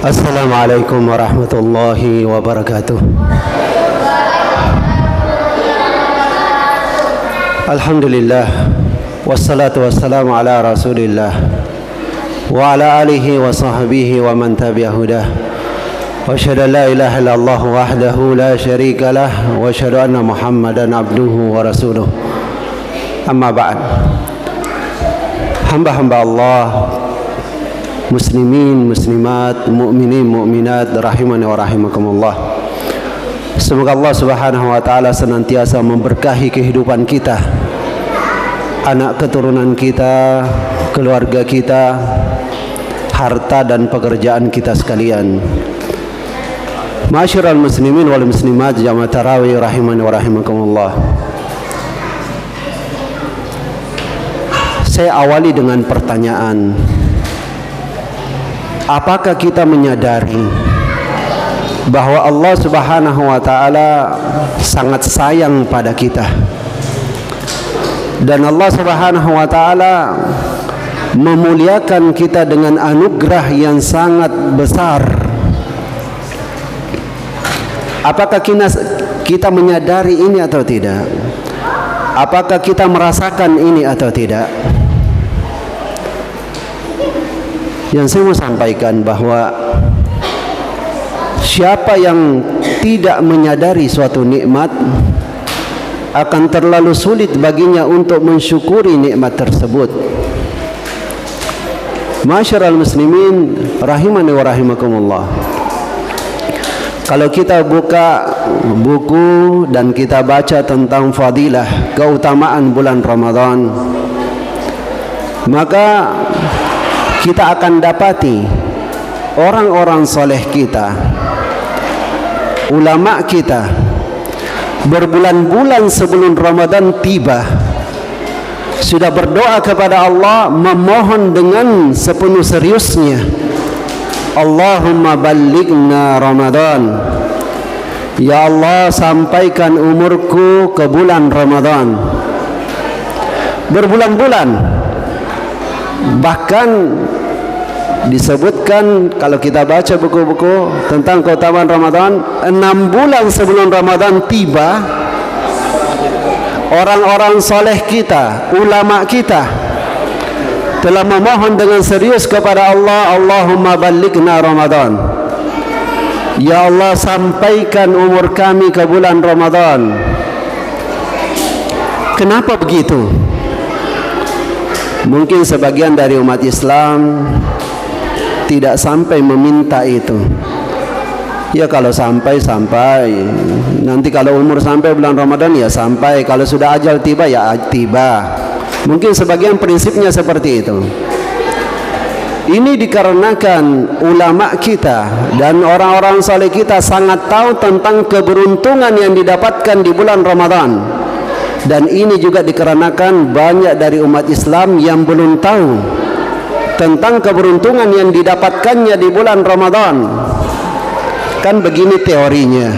Assalamualaikum warahmatullahi wabarakatuh. Alhamdulillah, wassalatu wassalamu ala rasulillah wa ala alihi wa sahbihi wa man tabi'a hudah. Wa asyhadu an la ilaha illallah wahdahu la syarika lah wa asyhadu anna Muhammadan abduhu wa rasuluh. Amma ba'd. Hamba-hamba Allah, muslimin, muslimat, mu'minin, mu'minat, rahimani wa rahimakumullah. Semoga Allah subhanahu wa ta'ala senantiasa memberkahi kehidupan kita, anak keturunan kita, keluarga kita, harta dan pekerjaan kita sekalian. Ma'asyiral muslimin wal muslimat, jamaah tarawih rahimani wa rahimakumullah. Saya awali dengan pertanyaan. Apakah kita menyadari bahwa Allah subhanahu wa ta'ala sangat sayang pada kita, dan Allah subhanahu wa ta'ala memuliakan kita dengan anugerah yang sangat besar? Apakah kita menyadari ini atau tidak? Apakah kita merasakan ini atau tidak? Yang saya mau sampaikan bahwa siapa yang tidak menyadari suatu nikmat, akan terlalu sulit baginya untuk mensyukuri nikmat tersebut. Ma'asyiral muslimin rahimani wa rahimakumullah. Kalau kita buka buku dan kita baca tentang fadilah, keutamaan bulan Ramadan, maka kita akan dapati orang-orang soleh kita, ulama kita, berbulan-bulan sebelum Ramadan tiba sudah berdoa kepada Allah, memohon dengan sepenuh seriusnya, Allahumma ballighna Ramadan, ya Allah sampaikan umurku ke bulan Ramadan. Berbulan-bulan, bahkan disebutkan kalau kita baca buku-buku tentang keutamaan Ramadan, 6 bulan sebelum Ramadan tiba, orang-orang soleh kita, ulama kita telah memohon dengan serius kepada Allah, Allahumma ballighna Ramadan, ya Allah sampaikan umur kami ke bulan Ramadan. Kenapa begitu? Mungkin sebagian dari umat Islam tidak sampai meminta itu. Ya kalau sampai, nanti kalau umur sampai bulan Ramadan ya sampai, kalau sudah ajal tiba ya tiba. Mungkin sebagian prinsipnya seperti itu. Ini dikarenakan ulama kita dan orang-orang saleh kita sangat tahu tentang keberuntungan yang didapatkan di bulan Ramadan. Dan ini juga dikarenakan banyak dari umat Islam yang belum tahu tentang keberuntungan yang didapatkannya di bulan Ramadan. Kan begini teorinya,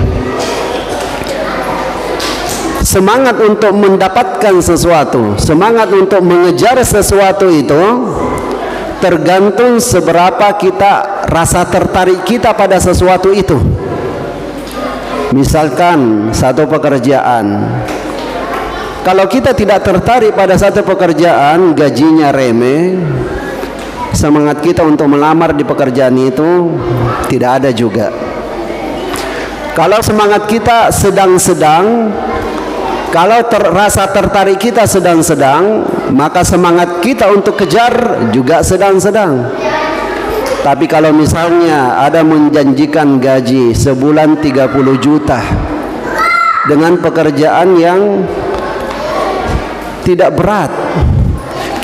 semangat untuk mendapatkan sesuatu, semangat untuk mengejar sesuatu itu tergantung seberapa kita rasa tertarik kita pada sesuatu itu. Misalkan satu pekerjaan, kalau kita tidak tertarik pada satu pekerjaan, gajinya remeh, semangat kita untuk melamar di pekerjaan itu tidak ada juga. Kalau semangat kita sedang-sedang, kalau rasa tertarik kita sedang-sedang, maka semangat kita untuk kejar juga sedang-sedang. Tapi kalau misalnya ada menjanjikan gaji sebulan 30 juta dengan pekerjaan yang tidak berat,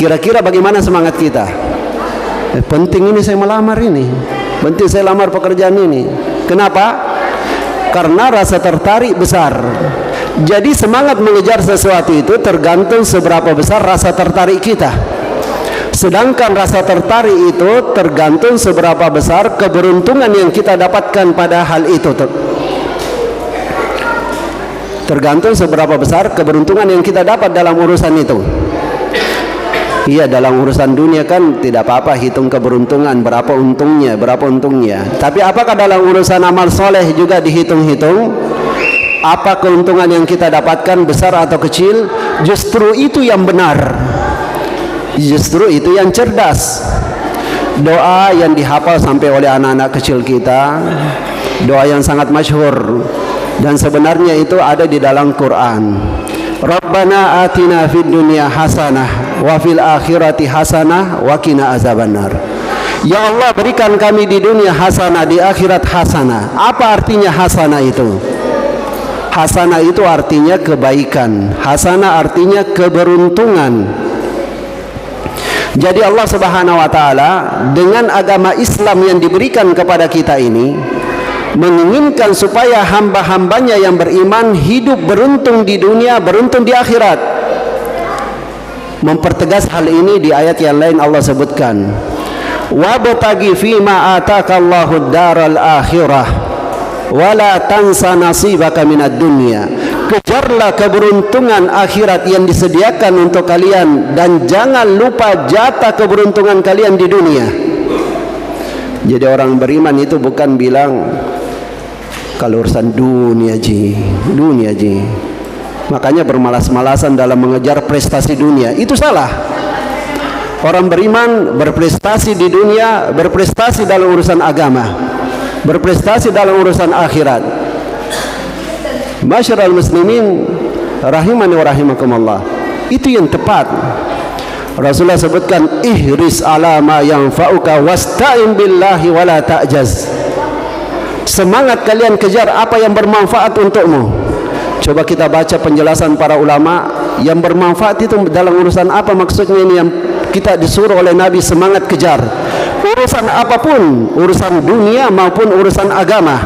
kira-kira bagaimana semangat kita? Penting ini saya melamar ini, penting saya lamar pekerjaan ini. Kenapa? Karena rasa tertarik besar. Jadi semangat mengejar sesuatu itu tergantung seberapa besar rasa tertarik kita. Sedangkan rasa tertarik itu tergantung seberapa besar keberuntungan yang kita dapatkan pada hal itu. Tergantung seberapa besar keberuntungan yang kita dapat dalam urusan itu. Iya, dalam urusan dunia kan tidak apa-apa hitung keberuntungan, berapa untungnya. Tapi apakah dalam urusan amal soleh juga dihitung-hitung? Apa keuntungan yang kita dapatkan, besar atau kecil? Justru itu yang benar, justru itu yang cerdas. Doa yang dihafal sampai oleh anak-anak kecil kita, doa yang sangat masyhur, dan sebenarnya itu ada di dalam Quran. Rabbana atina fid dunya hasanah wa fil akhirati hasanah wa qina azabannar. Ya Allah, berikan kami di dunia hasanah, di akhirat hasanah. Apa artinya hasanah itu? Hasanah itu artinya kebaikan, hasanah artinya keberuntungan. Jadi Allah Subhanahu wa taala dengan agama Islam yang diberikan kepada kita ini menginginkan supaya hamba-hambanya yang beriman hidup beruntung di dunia, beruntung di akhirat. Mempertegas hal ini di ayat yang lain Allah sebutkan, wabtaghi fima atakallahu daral akhirah wala tansa nasibaka minad dunya. Kejarlah keberuntungan akhirat yang disediakan untuk kalian dan jangan lupa jatah keberuntungan kalian di dunia. Jadi orang beriman itu bukan bilang kalau urusan dunia ji. Makanya bermalas-malasan dalam mengejar prestasi dunia, itu salah. Orang beriman berprestasi di dunia, berprestasi dalam urusan agama, berprestasi dalam urusan akhirat. Masyarul muslimin rahimani wa rahimakumullah, itu yang tepat. Rasulullah sebutkan, ihris ala ma yanfa'uka wasta'in billahi wala ta'jaz. Semangat kalian kejar apa yang bermanfaat untukmu. Coba kita baca penjelasan para ulama. Yang bermanfaat itu dalam urusan apa maksudnya ini yang kita disuruh oleh Nabi semangat kejar? Urusan apapun, urusan dunia maupun urusan agama,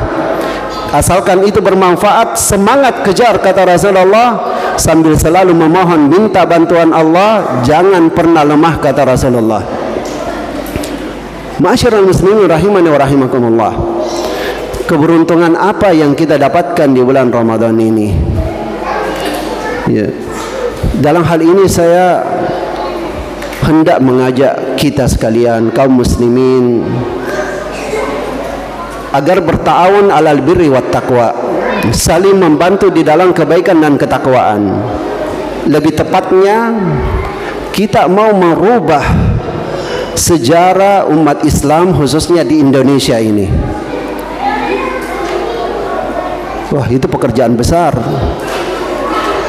asalkan itu bermanfaat, semangat kejar, kata Rasulullah, sambil selalu memohon minta bantuan Allah, jangan pernah lemah, kata Rasulullah. Ma'asyiral muslimin rahimani wa rahimakumullah, keberuntungan apa yang kita dapatkan di bulan Ramadan ini? Ya. Dalam hal ini saya hendak mengajak kita sekalian kaum muslimin agar berta'awun alal birri wat taqwa, saling membantu di dalam kebaikan dan ketakwaan. Lebih tepatnya kita mau merubah sejarah umat Islam khususnya di Indonesia ini. Wah, itu pekerjaan besar.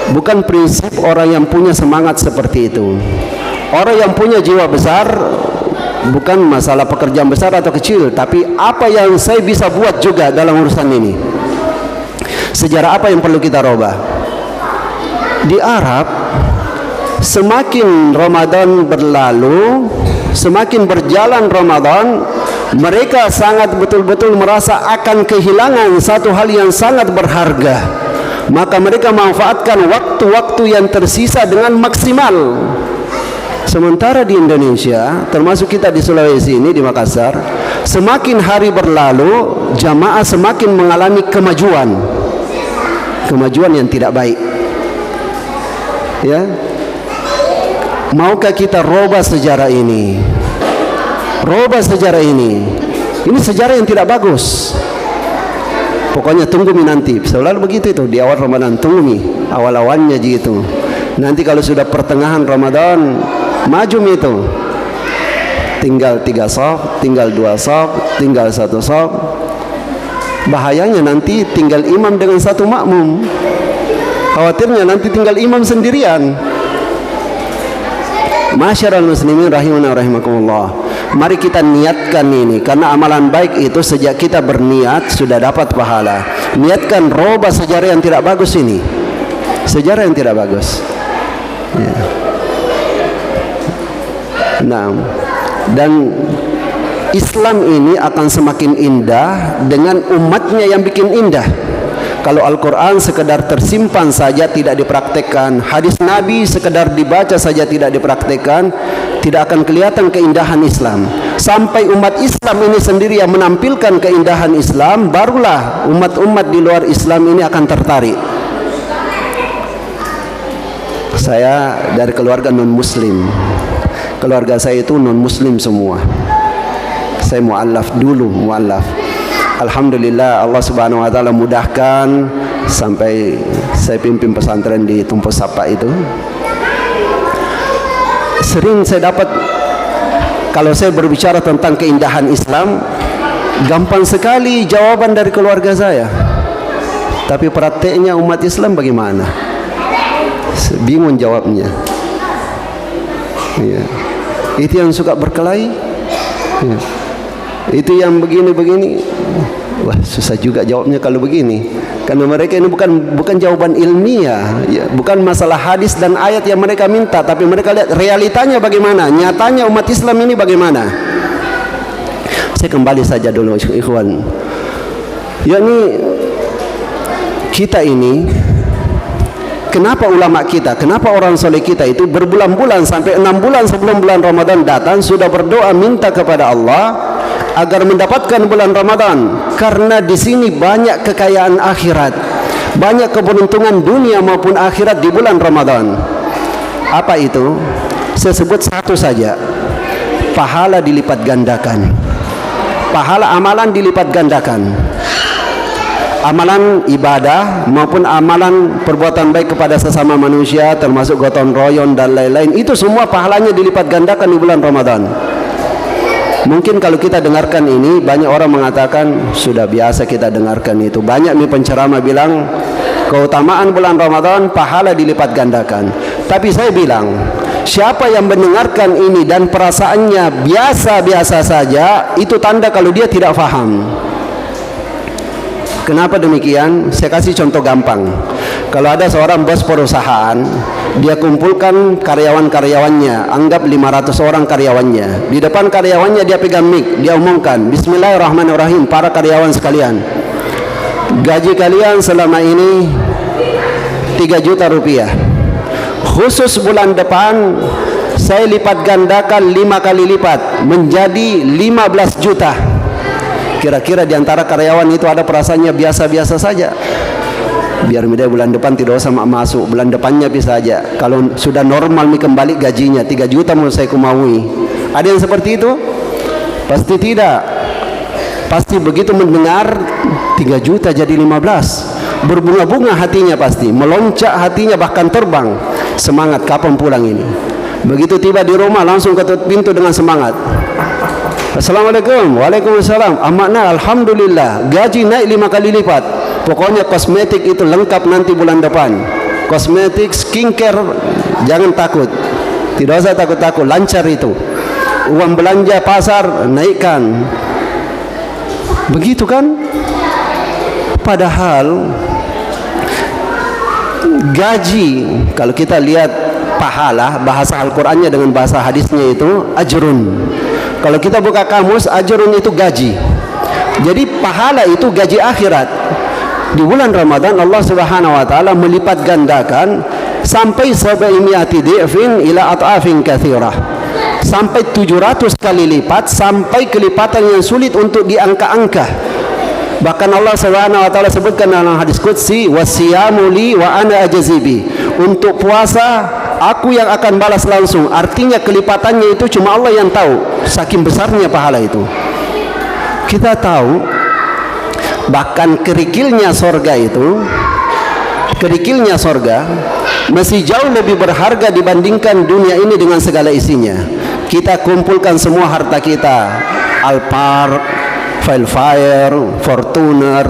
Bukan prinsip orang yang punya semangat seperti itu. Orang yang punya jiwa besar bukan masalah pekerjaan besar atau kecil, tapi apa yang saya bisa buat juga dalam urusan ini. Sejarah apa yang perlu kita rubah? Di Arab, semakin Ramadan berlalu, semakin berjalan Ramadan, mereka sangat betul-betul merasa akan kehilangan satu hal yang sangat berharga. Maka mereka manfaatkan waktu-waktu yang tersisa dengan maksimal. Sementara di Indonesia, termasuk kita di Sulawesi ini, di Makassar, semakin hari berlalu, jamaah semakin mengalami kemajuan yang tidak baik. Ya, maukah kita robah sejarah ini? Robah sejarah ini. Ini sejarah yang tidak bagus. Pokoknya tunggu mi nanti. Selalu begitu itu di awal Ramadan, tunggu mi. Awal-awalnya gitu. Nanti kalau sudah pertengahan Ramadan, maju mi itu. Tinggal 3 shaf, tinggal 2 shaf, tinggal 1 shaf. Bahayanya nanti tinggal imam dengan 1 makmum. Khawatirnya nanti tinggal imam sendirian. Masyarul muslimin rahimana rahimakumullah. Mari kita niatkan ini, karena amalan baik itu sejak kita berniat sudah dapat pahala. Niatkan robah sejarah yang tidak bagus ini, sejarah yang tidak bagus. Ya. Nah, dan Islam ini akan semakin indah dengan umatnya yang bikin indah. Kalau Al-Quran sekedar tersimpan saja tidak dipraktekkan, hadis Nabi sekedar dibaca saja tidak dipraktekkan, tidak akan kelihatan keindahan Islam. Sampai umat Islam ini sendiri yang menampilkan keindahan Islam, barulah umat-umat di luar Islam ini akan tertarik. Saya dari keluarga non-muslim, Keluarga saya itu non muslim semua. Saya mu'allaf dulu, mu'allaf. Alhamdulillah Allah Subhanahu wa taala mudahkan sampai saya pimpin pesantren di Tumpu Sapa itu. Sering saya dapat, kalau saya berbicara tentang keindahan Islam, gampang sekali jawaban dari keluarga saya. Tapi prakteknya umat Islam bagaimana? Bingung jawabnya. Ya. Itu yang suka berkelahi. Ya. Itu yang begini-begini. Wah, susah juga jawabnya kalau begini. Karena mereka ini bukan jawaban ilmiah, ya, bukan masalah hadis dan ayat yang mereka minta, tapi mereka lihat realitanya bagaimana, nyatanya umat Islam ini bagaimana. Saya kembali saja dulu, ikhwan. Yakni kita ini, kenapa ulama kita, kenapa orang soleh kita itu berbulan-bulan sampai 6 bulan sebelum bulan Ramadan datang sudah berdoa minta kepada Allah agar mendapatkan bulan Ramadan, karena di sini banyak kekayaan akhirat, banyak keberuntungan dunia maupun akhirat di bulan Ramadan. Apa itu? Saya sebut satu saja. Pahala dilipat gandakan. Pahala amalan dilipat gandakan. Amalan ibadah maupun amalan perbuatan baik kepada sesama manusia, termasuk gotong royong dan lain-lain, itu semua pahalanya dilipat gandakan di bulan Ramadan. Mungkin kalau kita dengarkan ini, banyak orang mengatakan sudah biasa kita dengarkan itu. Banyak nih penceramah bilang keutamaan bulan Ramadan pahala dilipat gandakan. Tapi saya bilang, siapa yang mendengarkan ini dan perasaannya biasa-biasa saja, itu tanda kalau dia tidak faham. Kenapa demikian? Saya kasih contoh gampang. Kalau ada seorang bos perusahaan, dia kumpulkan karyawan-karyawannya, anggap 500 orang karyawannya. Di depan karyawannya dia pegang mic, dia umumkan, Bismillahirrahmanirrahim, para karyawan sekalian, gaji kalian selama ini 3 juta rupiah. Khusus bulan depan saya lipat gandakan 5 kali lipat menjadi 15 juta. Kira-kira di antara karyawan itu ada perasaannya biasa-biasa saja. Biar media bulan depan tidak usah masuk, bulan depannya bisa aja. Kalau sudah normal kembali gajinya 3 juta menurut saya kumaui. Ada yang seperti itu? Pasti tidak. Pasti begitu mendengar 3 juta jadi 15, berbunga-bunga hatinya, pasti meloncat hatinya, bahkan terbang. Semangat, kapan pulang ini? Begitu tiba di rumah langsung ketuk pintu dengan semangat. Assalamualaikum. Waalaikumsalam. Amakna, alhamdulillah, gaji naik 5 kali lipat. Pokoknya kosmetik itu lengkap nanti bulan depan. Kosmetik, skincare, jangan takut. Tidak usah takut-takut, lancar itu. Uang belanja pasar naikkan. Begitu kan? Padahal gaji, kalau kita lihat pahala, bahasa Al-Qur'annya dengan bahasa hadisnya itu ajrun. Kalau kita buka kamus, ajrun itu gaji. Jadi pahala itu gaji akhirat. Di bulan Ramadan Allah Subhanahu wa taala melipat gandakan sampai 700 di'fin ila at'afin katsirah. Sampai 700 kali lipat, sampai kelipatan yang sulit untuk diangka-angka. Bahkan Allah Subhanahu wa taala sebutkan dalam hadis qudsi, wasiyamu li wa ana ajzibi. Untuk puasa aku yang akan balas langsung. Artinya kelipatannya itu cuma Allah yang tahu, saking besarnya pahala itu. Kita tahu bahkan kerikilnya sorga itu, kerikilnya sorga masih jauh lebih berharga dibandingkan dunia ini dengan segala isinya. Kita kumpulkan semua harta kita, Alphard, Wildfire, Fortuner,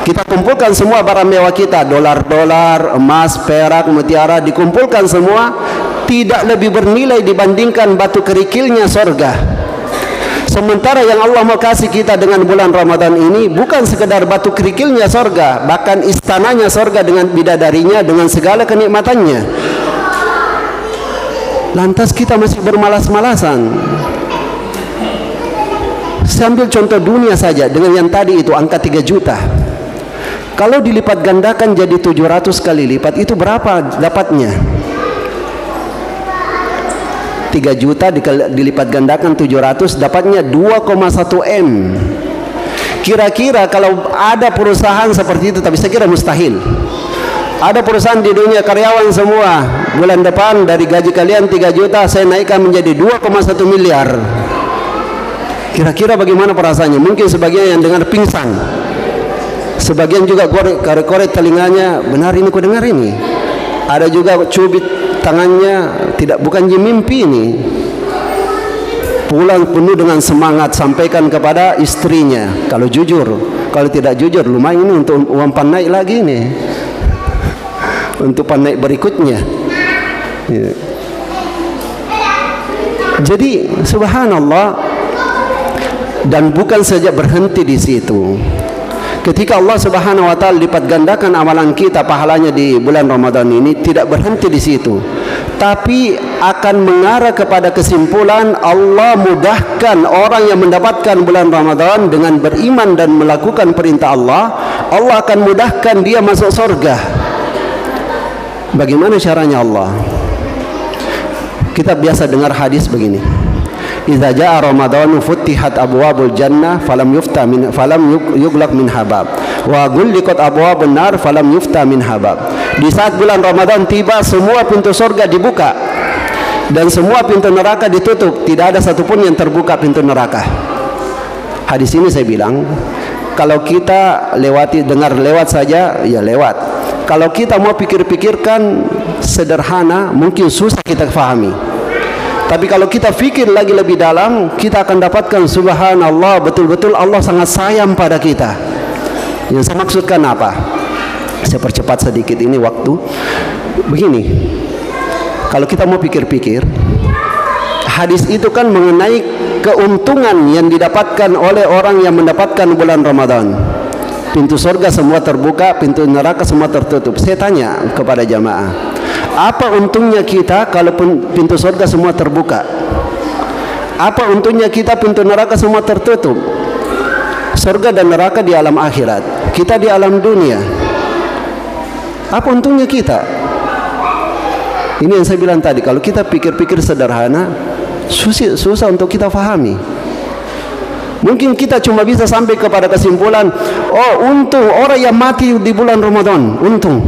kita kumpulkan semua barang mewah kita, dolar-dolar, emas, perak, mutiara, dikumpulkan semua, tidak lebih bernilai dibandingkan batu kerikilnya sorga. Sementara yang Allah mau kasih kita dengan bulan Ramadan ini bukan sekedar batu kerikilnya sorga, bahkan istananya sorga dengan bidadarinya, dengan segala kenikmatannya. Lantas kita masih bermalas-malasan. Sambil contoh dunia saja, dengan yang tadi itu angka 3 juta. Kalau dilipat gandakan jadi 700 kali lipat, itu berapa dapatnya? 3 juta dilipat gandakan 700, dapatnya 2,1 M. Kira-kira kalau ada perusahaan seperti itu, tapi saya kira mustahil. Ada perusahaan di dunia karyawan semua, bulan depan dari gaji kalian 3 juta saya naikkan menjadi 2,1 miliar. Kira-kira bagaimana perasaannya? Mungkin sebagian yang dengar pingsan, sebagian juga korek-korek telinganya, benar ini ku dengar ini. Ada juga cubit tangannya, tidak bukan mimpi ini. Pulang penuh dengan semangat, sampaikan kepada istrinya kalau jujur. Kalau tidak jujur, lumayan ini untuk uang naik lagi nih, untuk naik berikutnya. Ya. Jadi subhanallah, dan bukan saja berhenti di situ. Ketika Allah Subhanahu wa taala lipat gandakan amalan kita pahalanya di bulan Ramadan ini, tidak berhenti di situ, tapi akan mengarah kepada kesimpulan Allah mudahkan orang yang mendapatkan bulan Ramadan dengan beriman dan melakukan perintah Allah, Allah akan mudahkan dia masuk surga. Bagaimana caranya Allah? Kita biasa dengar hadis begini. Idza jaa Ramadhanu futtihat abwabul jannah falam yuglaq min habab wa ghulliqat abwabun nar falam yufta min habab. Di saat bulan Ramadan tiba, semua pintu surga dibuka dan semua pintu neraka ditutup, tidak ada satupun yang terbuka pintu neraka. Hadis ini saya bilang, kalau kita dengar lewat saja ya lewat. Kalau kita mau pikir-pikirkan sederhana, mungkin susah kita fahami. Tapi kalau kita fikir lagi lebih dalam, kita akan dapatkan subhanallah, betul-betul Allah sangat sayang pada kita. Yang saya maksudkan apa? Saya percepat sedikit ini waktu. Begini, kalau kita mau pikir-pikir, hadis itu kan mengenai keuntungan yang didapatkan oleh orang yang mendapatkan bulan Ramadan. Pintu surga semua terbuka, pintu neraka semua tertutup. Saya tanya kepada jamaah, apa untungnya kita kalau pintu surga semua terbuka? Apa untungnya kita pintu neraka semua tertutup? Surga dan neraka di alam akhirat, kita di alam dunia. Apa untungnya kita? Ini yang saya bilang tadi, kalau kita pikir-pikir sederhana, susah untuk kita fahami. Mungkin kita cuma bisa sampai kepada kesimpulan, oh untung orang yang mati di bulan Ramadan, untung.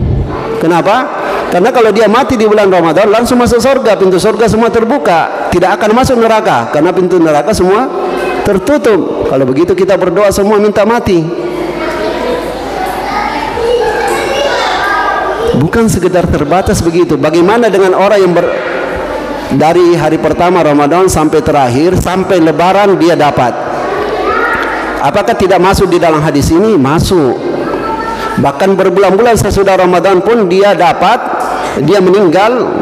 Kenapa? Karena kalau dia mati di bulan Ramadan langsung masuk surga, pintu surga semua terbuka, tidak akan masuk neraka karena pintu neraka semua tertutup. Kalau begitu kita berdoa semua minta mati. Bukan sekedar terbatas begitu. Bagaimana dengan orang yang dari hari pertama Ramadan sampai terakhir, sampai lebaran dia dapat? Apakah tidak masuk di dalam hadis ini? Masuk. Bahkan berbulan-bulan sesudah Ramadan pun dia dapat, dia meninggal,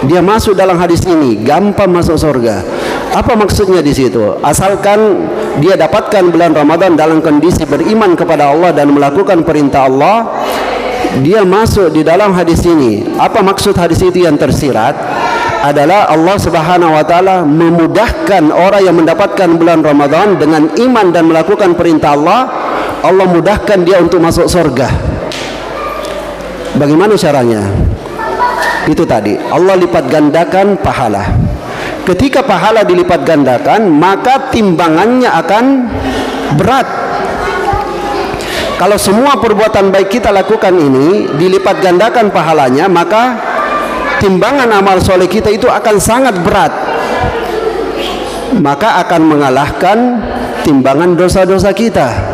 dia masuk dalam hadis ini, gampang masuk surga. Apa maksudnya di situ? Asalkan dia dapatkan bulan Ramadan dalam kondisi beriman kepada Allah dan melakukan perintah Allah, dia masuk di dalam hadis ini. Apa maksud hadis itu yang tersirat? Adalah Allah Subhanahu wa taala memudahkan orang yang mendapatkan bulan Ramadan dengan iman dan melakukan perintah Allah, Allah mudahkan dia untuk masuk surga. Bagaimana caranya? Itu tadi, Allah lipat gandakan pahala. Ketika pahala dilipat gandakan, maka timbangannya akan berat. Kalau semua perbuatan baik kita lakukan ini dilipat gandakan pahalanya, maka timbangan amal soleh kita itu akan sangat berat, maka akan mengalahkan timbangan dosa-dosa kita.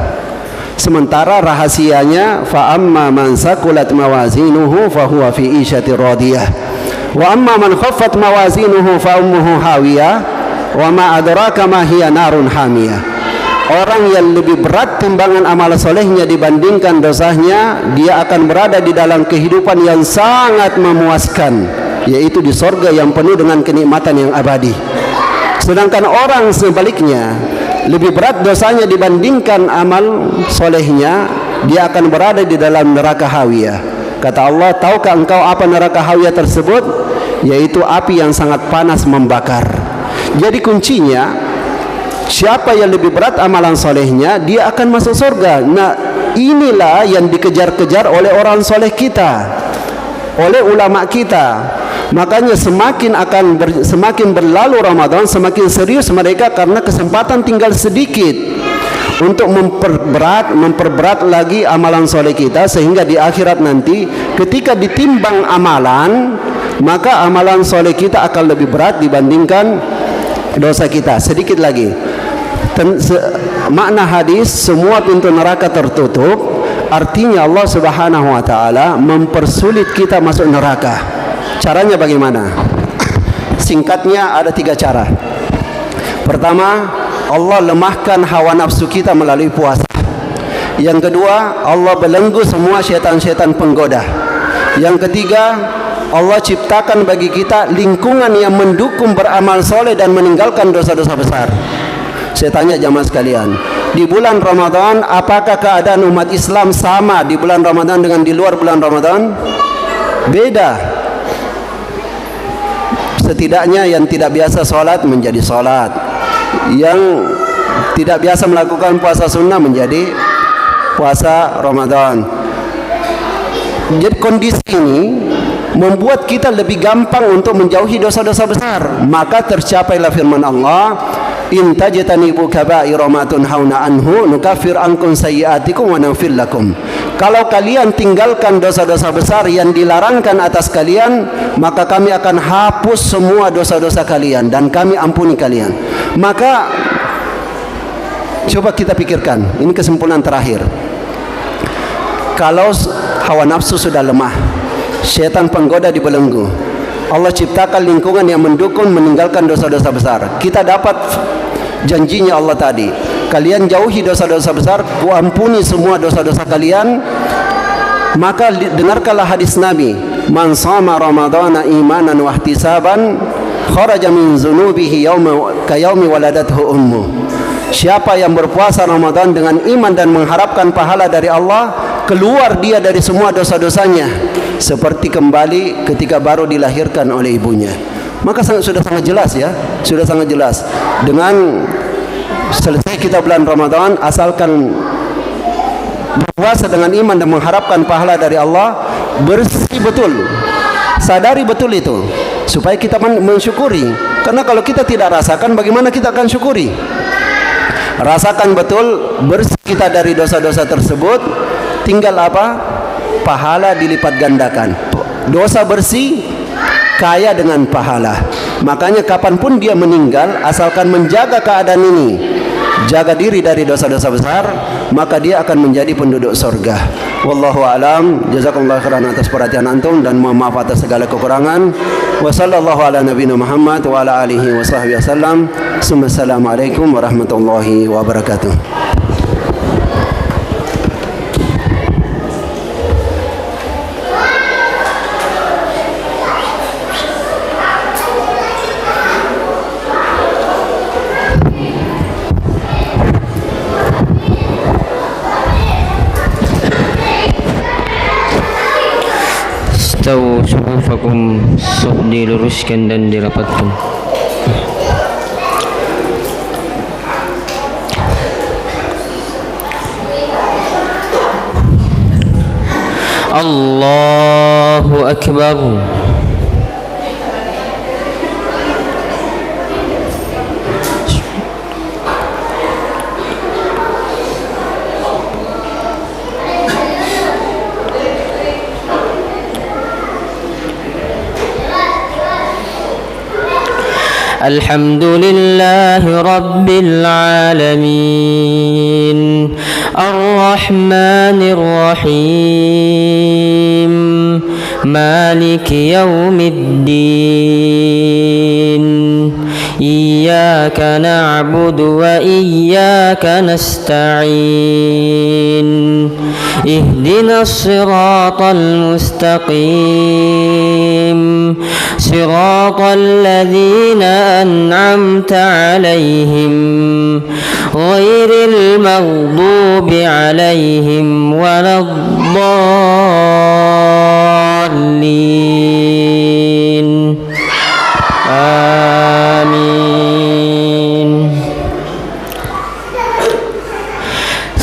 Sementara rahasianya, fa amma man saqulat mawazinuhu fa huwa fi isyatir radiyah wa amma man khaffat mawazinuhu fa ummuhu hawiyah wa ma adraka ma hiya narun hamiyah. Orang yang lebih berat timbangan amal solehnya dibandingkan dosanya, dia akan berada di dalam kehidupan yang sangat memuaskan, yaitu di sorga yang penuh dengan kenikmatan yang abadi. Sedangkan orang sebaliknya, lebih berat dosanya dibandingkan amal solehnya, dia akan berada di dalam neraka hawiyah. Kata Allah, tahukah engkau apa neraka hawiyah tersebut? Yaitu api yang sangat panas membakar. Jadi kuncinya, siapa yang lebih berat amalan solehnya, dia akan masuk surga. Nah, inilah yang dikejar-kejar oleh orang soleh kita, oleh ulama kita. Makanya semakin berlalu Ramadan, semakin serius mereka karena kesempatan tinggal sedikit. untuk memperberat lagi amalan soleh kita, sehingga di akhirat nanti ketika ditimbang amalan, maka amalan soleh kita akan lebih berat dibandingkan dosa kita. Sedikit lagi, makna hadis semua pintu neraka tertutup, artinya Allah Subhanahu wa taala mempersulit kita masuk neraka. Caranya bagaimana? Singkatnya ada 3 cara. Pertama, Allah lemahkan hawa nafsu kita melalui puasa. Yang kedua, Allah belenggu semua syaitan-syaitan penggoda. Yang ketiga, Allah ciptakan bagi kita lingkungan yang mendukung beramal soleh dan meninggalkan dosa-dosa besar. Saya tanya jamaah sekalian, di bulan Ramadan apakah keadaan umat Islam sama di bulan Ramadan dengan di luar bulan Ramadan? Beda. Setidaknya yang tidak biasa sholat menjadi sholat, yang tidak biasa melakukan puasa sunnah menjadi puasa Ramadan. Jadi kondisi ini membuat kita lebih gampang untuk menjauhi dosa-dosa besar. Maka tercapailah firman Allah, in tajtanibu kaba'ira ma tunhauna anhu nukaffir ankum sayyi'atikum wa naghfir lakum. Kalau kalian tinggalkan dosa-dosa besar yang dilarangkan atas kalian, maka kami akan hapus semua dosa-dosa kalian dan kami ampuni kalian. Maka coba kita pikirkan, ini kesimpulan terakhir. Kalau hawa nafsu sudah lemah, syaitan penggoda dibelenggu, Allah ciptakan lingkungan yang mendukung meninggalkan dosa-dosa besar. Kita dapat janjinya Allah tadi, kalian jauhi dosa-dosa besar, ku ampuni semua dosa-dosa kalian. Maka dengarkanlah hadis Nabi, man shama ramadhana imanan wa ihtisaban kharaja min dzunubihi ka yaumi waladathu ummu. Siapa yang berpuasa Ramadan dengan iman dan mengharapkan pahala dari Allah, keluar dia dari semua dosa-dosanya seperti kembali ketika baru dilahirkan oleh ibunya. Maka sudah sangat jelas ya, sudah sangat jelas. Dengan selesai kita bulan Ramadan, asalkan berpuasa dengan iman dan mengharapkan pahala dari Allah, bersih betul, sadari betul itu, supaya kita mensyukuri. Karena kalau kita tidak rasakan, bagaimana kita akan syukuri? Rasakan betul, bersih kita dari dosa-dosa tersebut, tinggal apa? Pahala dilipat gandakan. Dosa bersih, kaya dengan pahala. Makanya kapanpun dia meninggal, asalkan menjaga keadaan ini, jaga diri dari dosa-dosa besar, maka dia akan menjadi penduduk surga. Wallahu a'lam. Jazakumullah khairan atas perhatian antum dan mohon maaf atas segala kekurangan. Wa sallallahu ala nabiyina Muhammad wa ala alihi wa sahbihi wasallam. Assalamualaikum warahmatullahi wabarakatuh. Tahu sufufakum, diluruskan dan dirapatkan. Allahu Akbar. Alhamdulillahi Rabbil Alamin, Ar-Rahmanir Rahim, Maliki Yawmiddin. Iyyaka na'budu wa iyyaka nasta'in. Ihdinas siratal mustaqim, siratal ladzina an'amta 'alaihim, ghairil maghdubi 'alaihim waladdallin. Amin.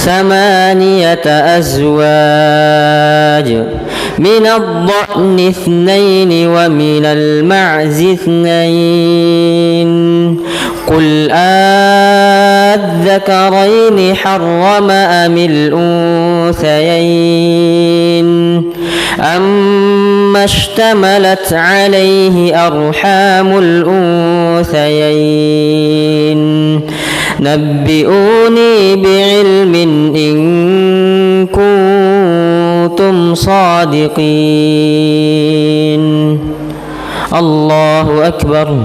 ثمانية أزواج من الضأن اثنين ومن المعز اثنين. قل الذكرين حرم أم الأنثيين أما اشتملت عليه أرحام الأنثيين نبئوني بعلم إن كنتم صادقين. الله أكبر.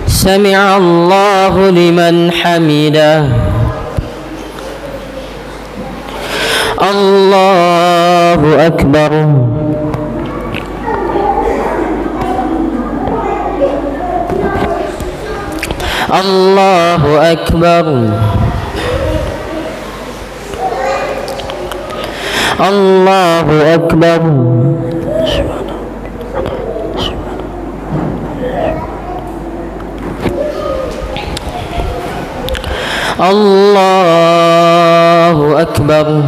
سمع الله لمن حمده. الله أكبر. الله أكبر. الله أكبر. الله أكبر.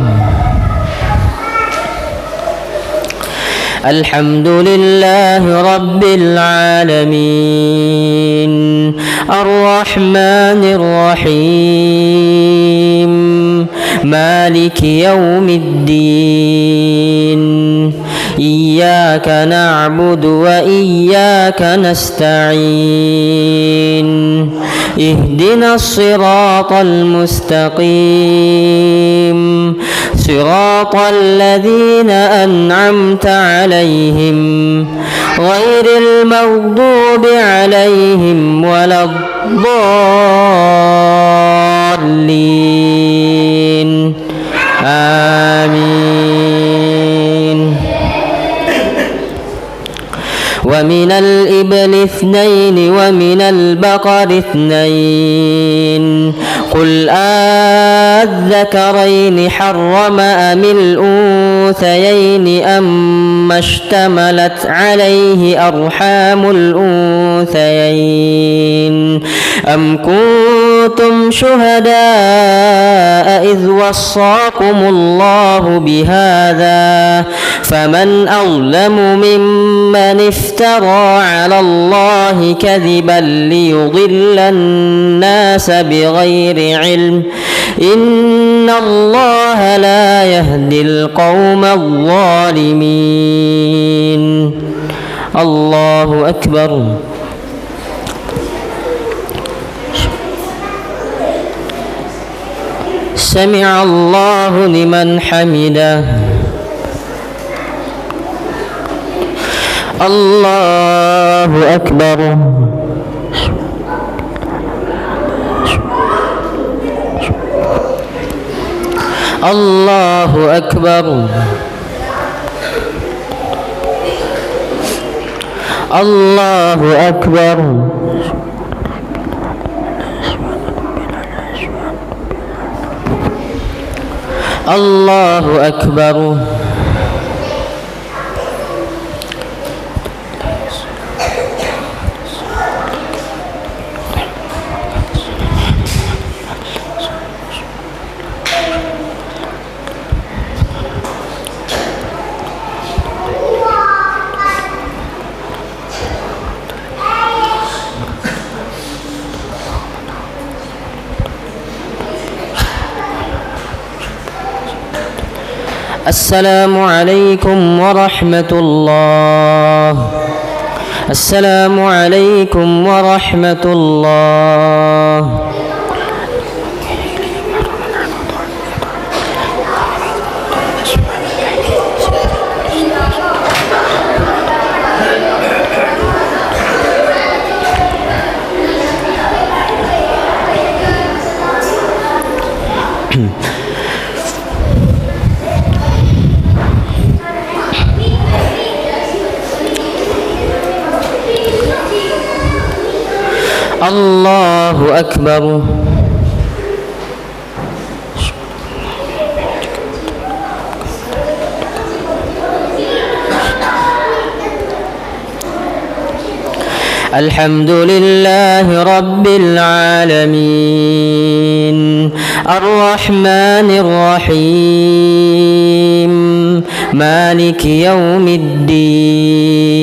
الحمد لله رب العالمين الرحمن الرحيم مالك يوم الدين إياك نعبد وإياك نستعين اهدنا الصراط المستقيم صراط الذين أنعمت عليهم غير المغضوب عليهم ولا الضالين آمين. ومن الإبل اثنين ومن البقر اثنين قل أذكرين حرم أم الأنثيين أما اشتملت عليه أرحام الأنثيين أم كنتم شهداء إذ وصاكم الله بهذا فمن أظلم ممن افترى على الله كذبا ليضل الناس بغير علم إن الله لا يهدي القوم الظالمين. الله أكبر. سمع الله لمن حمده. الله أكبر. الله أكبر. الله أكبر. الله أكبر. السلام عليكم ورحمة الله. السلام عليكم ورحمة الله. الله أكبر. الحمد لله رب العالمين الرحمن الرحيم مالك يوم الدين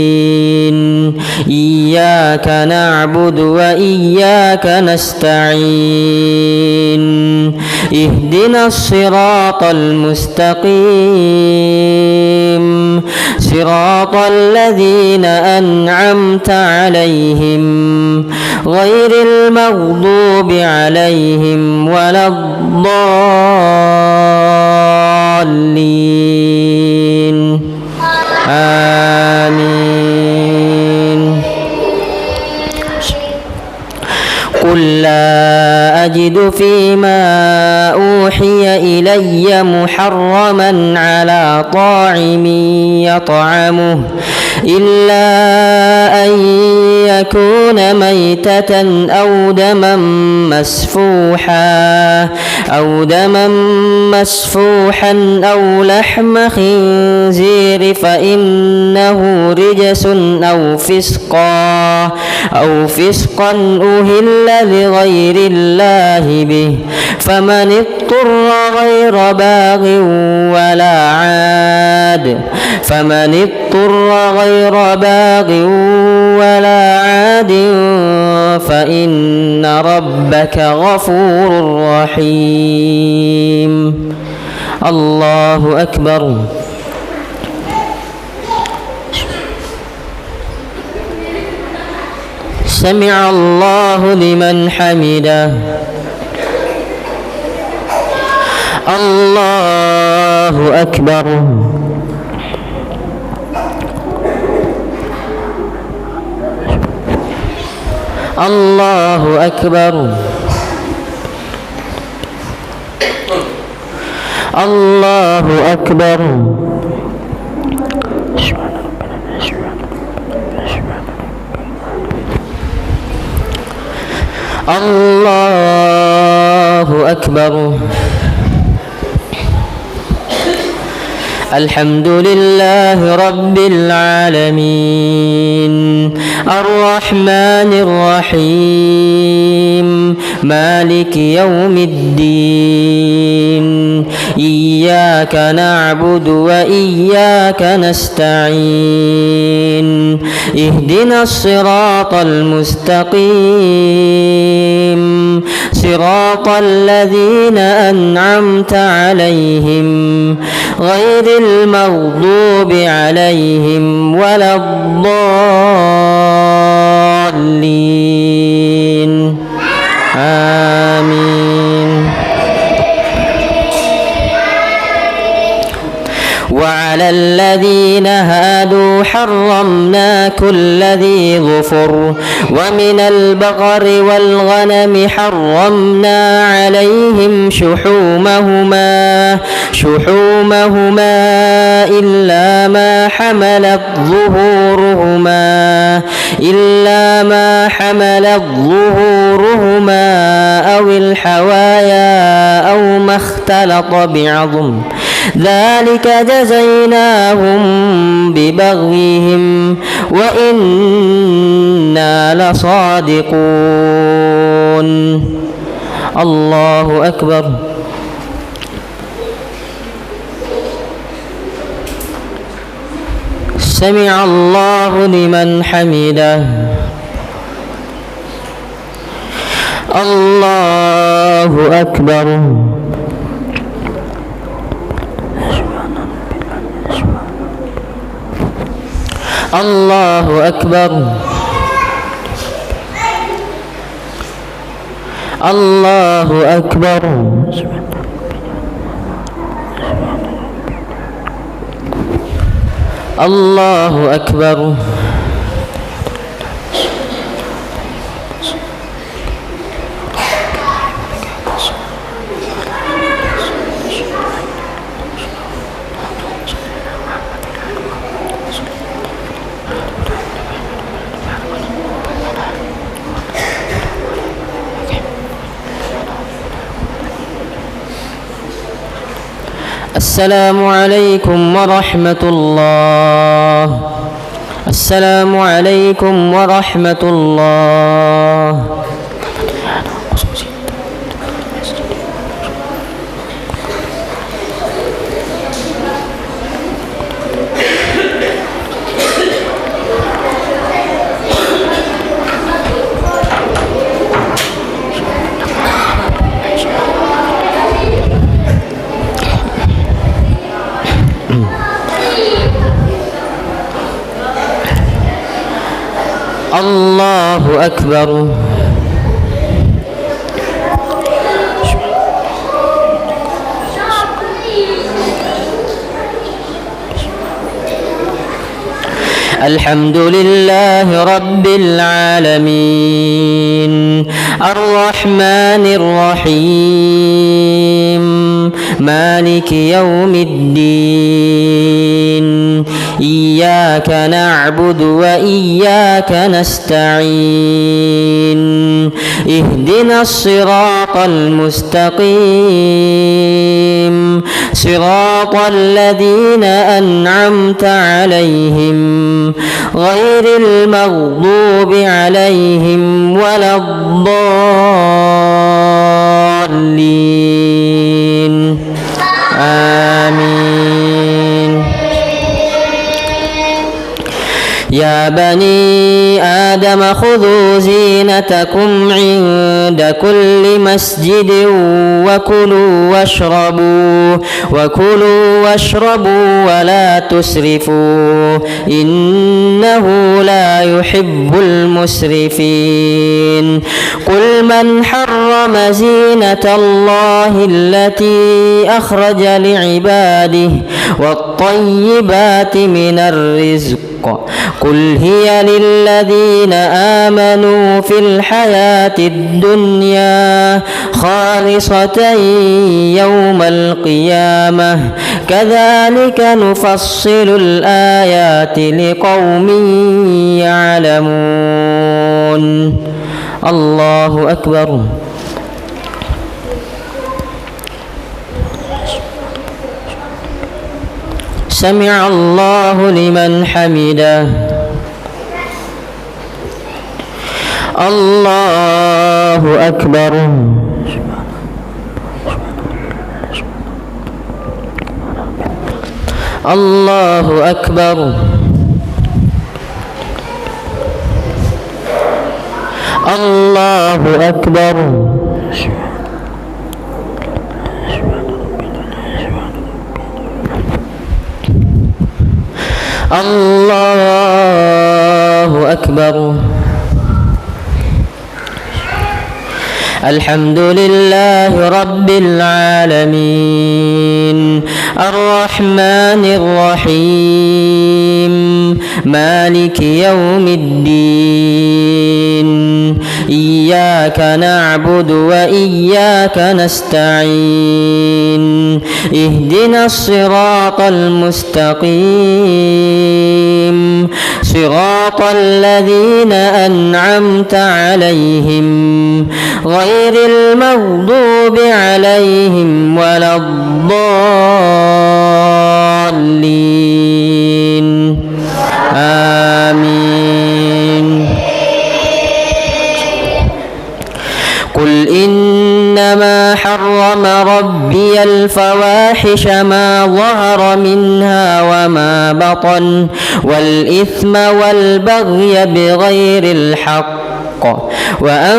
إياك نعبد وإياك نستعين اهدنا الصراط المستقيم صراط الذين أنعمت عليهم غير المغضوب عليهم ولا الضالين آمين. قل لا أجد فيما أوحي إلي محرما على طاعم يطعمه إلا أن يكون ميتة أو دما مسفوحا أو لحم خنزير فإنه رجس أو فسقا أهل لغير الله به فمن اضطر غير باغ ولا عاد فإن ربك غفور رحيم. الله أكبر. سمع الله لمن حمده. الله أكبر. الله أكبر. الله أكبر. الله أكبر. الحمد لله رب العالمين الرحمن الرحيم مالك يوم الدين إياك نعبد وإياك نستعين اهدنا الصراط المستقيم صراط الذين أنعمت عليهم غير المغضوب عليهم ولا الضالين آمين. وعلى الذين هادوا حرمنا كل ذي ظفر ومن البقر والغنم حرمنا عليهم شحومهما إلا ما حملت ظهورهما أو الحوايا أو ما اختلط بعظم ذلك جزيناهم ببغيهم وإنا لصادقون. الله أكبر. سمع الله لمن حمده. الله أكبر. الله أكبر. الله أكبر. الله أكبر. السلام عليكم ورحمة الله. السلام عليكم ورحمة الله. الله أكبر. الحمد لله رب العالمين الرحمن الرحيم مالك يوم الدين إياك نعبد وإياك نستعين اهدنا الصراط المستقيم صراط الذين أنعمت عليهم غير المغضوب عليهم ولا الضالين آمين. يا بني آدم خذوا زينتكم عند كل مسجد وكلوا واشربوا ولا تسرفوا إنه لا يحب المسرفين. قل من حرم زينة الله التي أخرج لعباده والطيبات من الرزق قل هي للذين آمنوا في الحياة الدنيا خالصة يوم القيامة كذلك نفصل الآيات لقوم يعلمون. الله أكبر. سمع الله لمن حمده. الله أكبر. الله أكبر. الله أكبر. الله أكبر. الحمد لله رب العالمين الرحمن الرحيم مالك يوم الدين إياك نعبد وإياك نستعين اهدنا الصراط المستقيم صراط الذين أنعمت عليهم غير المغضوب عليهم ولا الضالين آمين. قل إنما حرم ربي الفواحش ما ظهر منها وما بطن والإثم والبغي بغير الحق وأن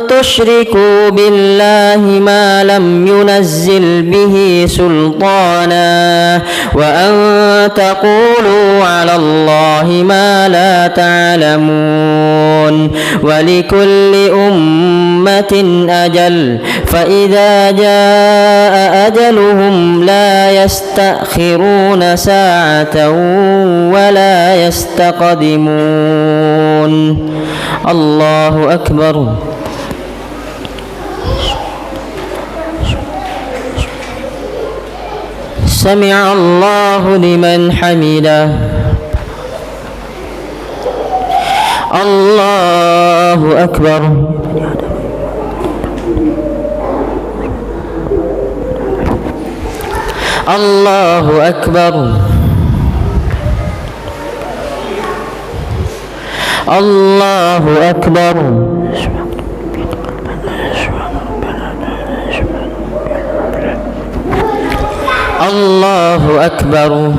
تشركوا بالله ما لم ينزل به سلطانا وأن تقولوا على الله ما لا تعلمون. ولكل أمة أجل فإذا جاء أجلهم لا يستأخرون ساعة ولا يستقدمون. الله أكبر. سمع الله لمن حمده. الله أكبر. الله أكبر. الله أكبر. الله أكبر.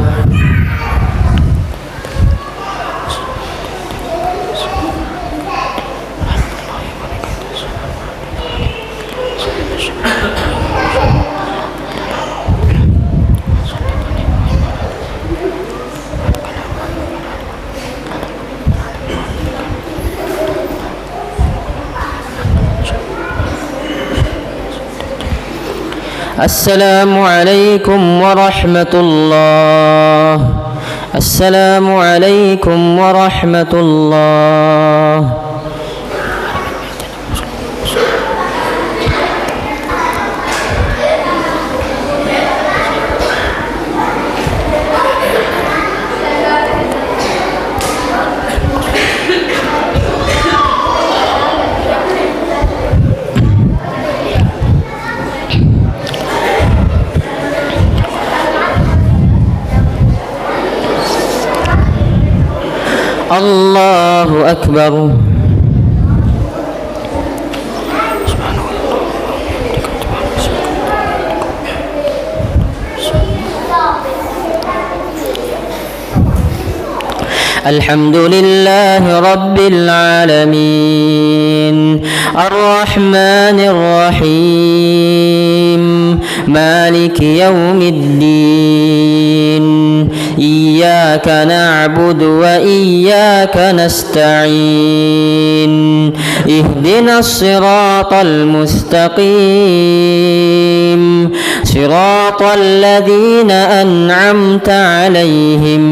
السلام عليكم ورحمة الله. السلام عليكم ورحمة الله. الله أكبر. الحمد لله رب العالمين الرحمن الرحيم مالك يوم الدين إياك نعبد وإياك نستعين اهدنا الصراط المستقيم صراط الذين أنعمت عليهم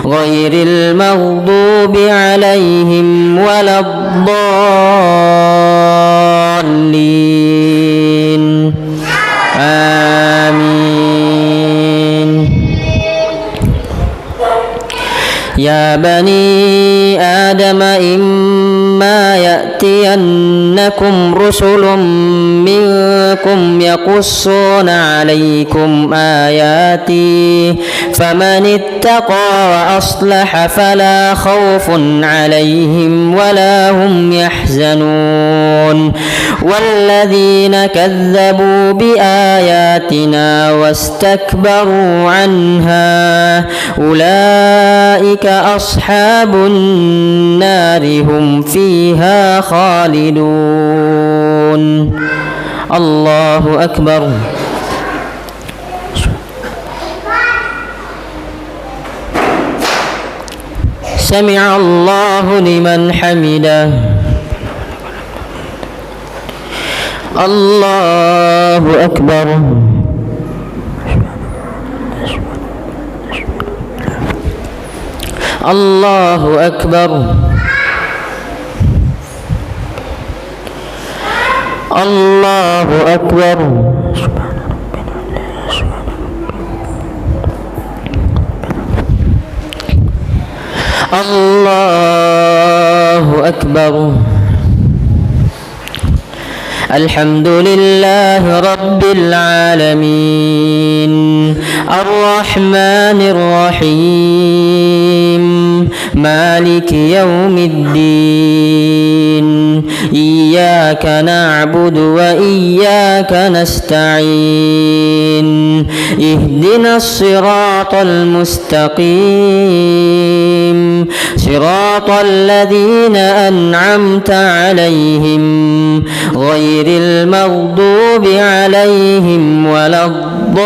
غير المغضوب عليهم ولا الضالين آمين. يا بني آدم إما يأتينكم رسل منكم يقصون عليكم آياتي فمن اتقى وأصلح فلا خوف عليهم ولا هم يحزنون والذين كذبوا بآياتنا واستكبروا عنها أولئك أصحاب النار هم فيها خالدون. الله أكبر. سمع الله لمن حمده. الله أكبر. الله أكبر. الله أكبر. الله أكبر. الحمد لله رب العالمين الرحمن الرحيم مالك يوم الدين إياك نعبد وإياك نستعين اهدنا الصراط المستقيم صراط الذين أنعمت عليهم غير المغضوب عليهم ولا الضالين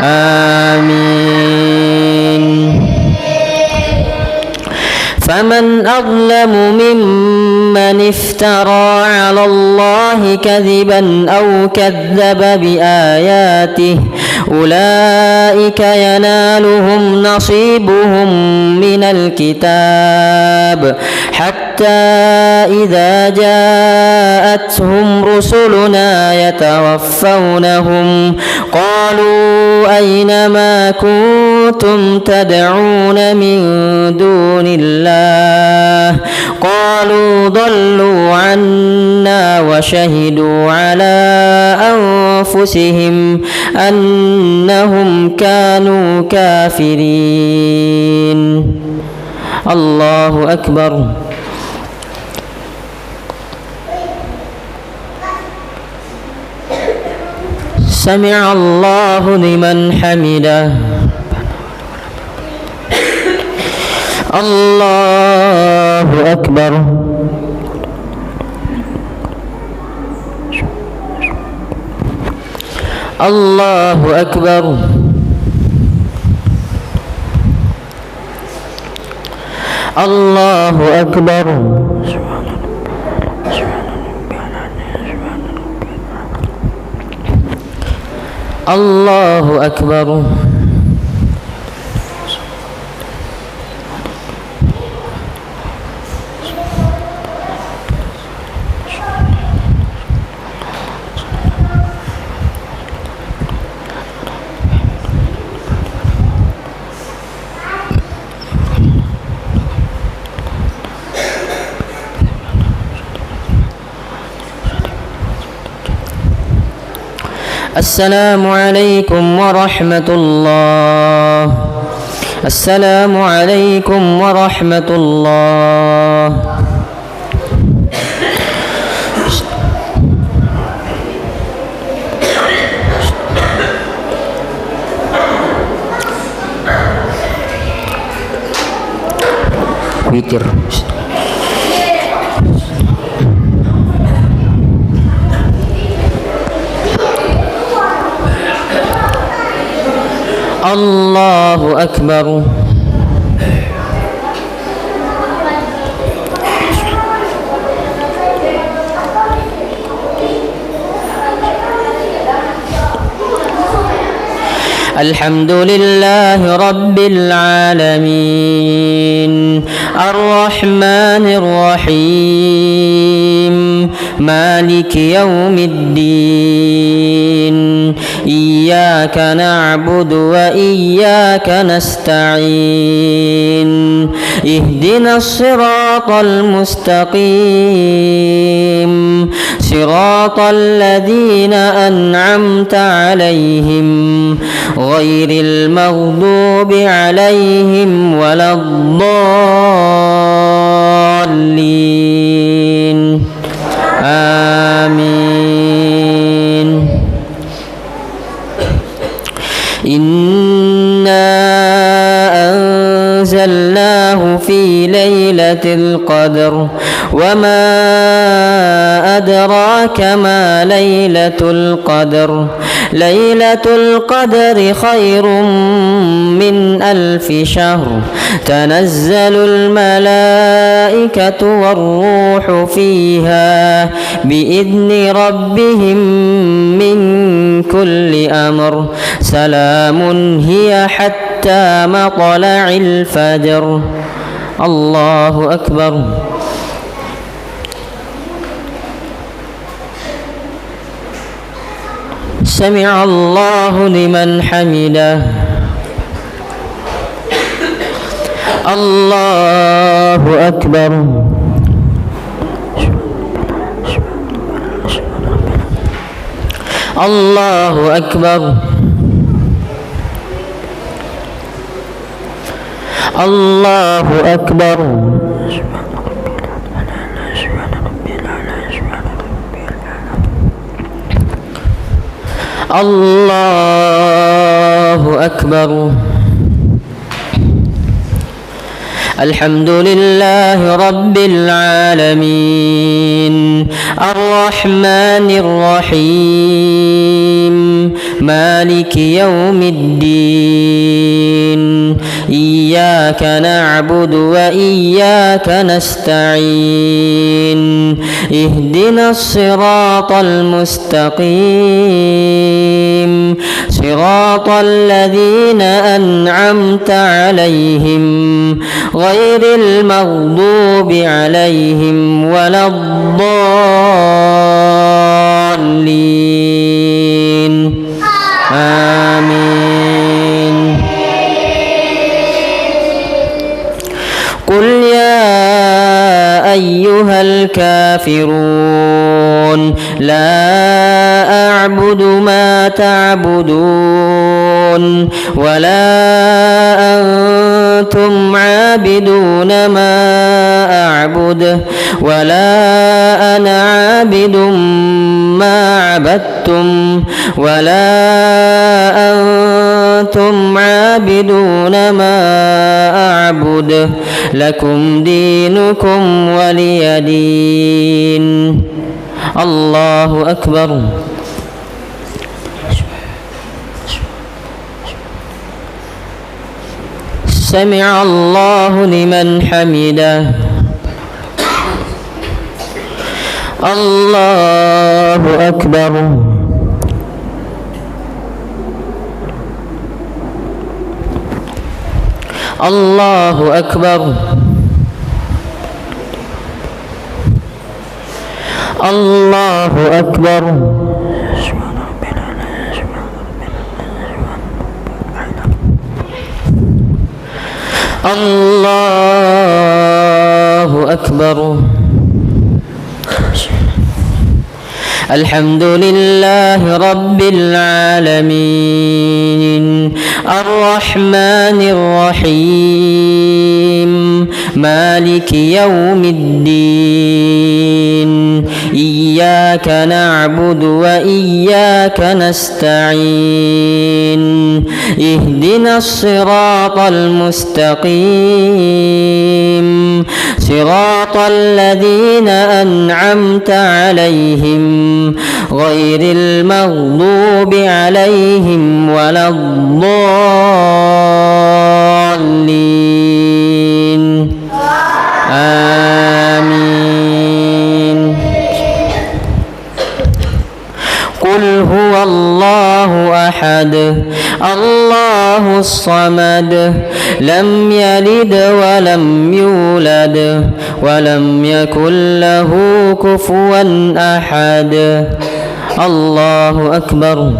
آمين. فمن أظلم ممن افترى على الله كذبا أو كذب بآياته أولئك ينالهم نصيبهم من الكتاب حتى إذا جاءتهم رسلنا يتوفونهم قالوا أين ما كنتم تدعون من دون الله قالوا ضلوا عنا وشهدوا على أنفسهم أنهم كانوا كافرين. الله أكبر. سمع الله لمن حمده. الله أكبر. الله أكبر. الله أكبر. الله أكبر. السلام عليكم ورحمة الله. السلام عليكم ورحمة الله. witir. Allahu Akbar. Alhamdulillahi Rabbil Alamin, Ar-Rahmanir Rahim, Maliki Yawmiddin, Iyyaka na'budu wa iyyaka nasta'in, Ihdinas siratal mustaqim, Siratal ladzina an'amta 'alaihim ghairil maghdubi 'alaihim waladdallin. Amin. Inna anzalnahu fi lailatul qadr wa ma adraka ma lailatul qadr. Lailatul qadri khairum min alfi syahr. Tanazzalul malaikatu warruhu fiha biidni rabbihim min kulli amr. Salamun hiya hatta matla'il fajr. Allahu Akbar. Sami'a Allahu liman hamidah. Allahu Akbar. Allahu Akbar. Allahu Akbar. Allahu Akbar. Alhamdulillahi Rabbil Alamin, Ar-Rahmanir Rahim, Maliki Yawmiddin, Iyyaka na'budu wa iyyaka nasta'in, Ihdinas siratal mustaqim, Siratal ladzina an'amta 'alaihim ghairil maghdubi 'alaihim waladdallin. Amin. Qul ya ayyuhal kafirun la a'budu ma ta'budun wa la antum 'abiduna ma a'budu wa la ana 'abidun ma 'abadtum wa la antum 'abiduna ma a'budu lakum dinukum waliyadin. Allahu Akbar. Sami'a Allahu liman hamidah. Allahu Akbar. الله أكبر الله أكبر الله أكبر الحمد لله رب العالمين الرحمن الرحيم مالك يوم الدين إياك نعبد وإياك نستعين اهدنا الصراط المستقيم صراط الذين أنعمت عليهم غير المغضوب عليهم ولا الضالين آمين قل هو الله أحد الله الصمد لم يلد ولم يولد ولم يكن له كفوا أحد الله أكبر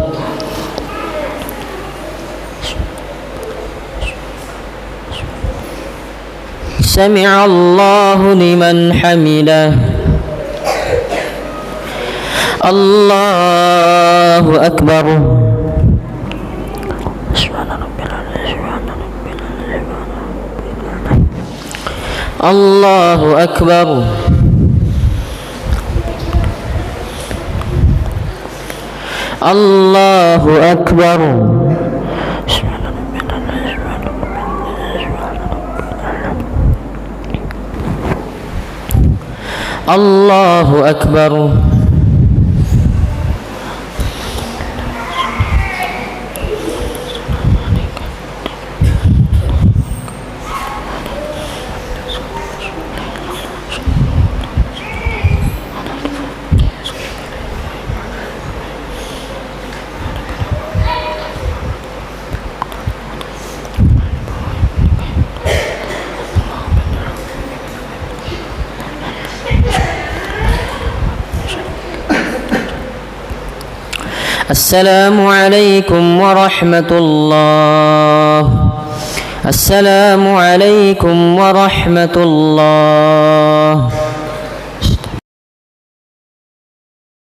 سمع الله لمن حمده الله أكبر الله أكبر الله أكبر الله أكبر السلام عليكم ورحمة الله السلام عليكم ورحمة الله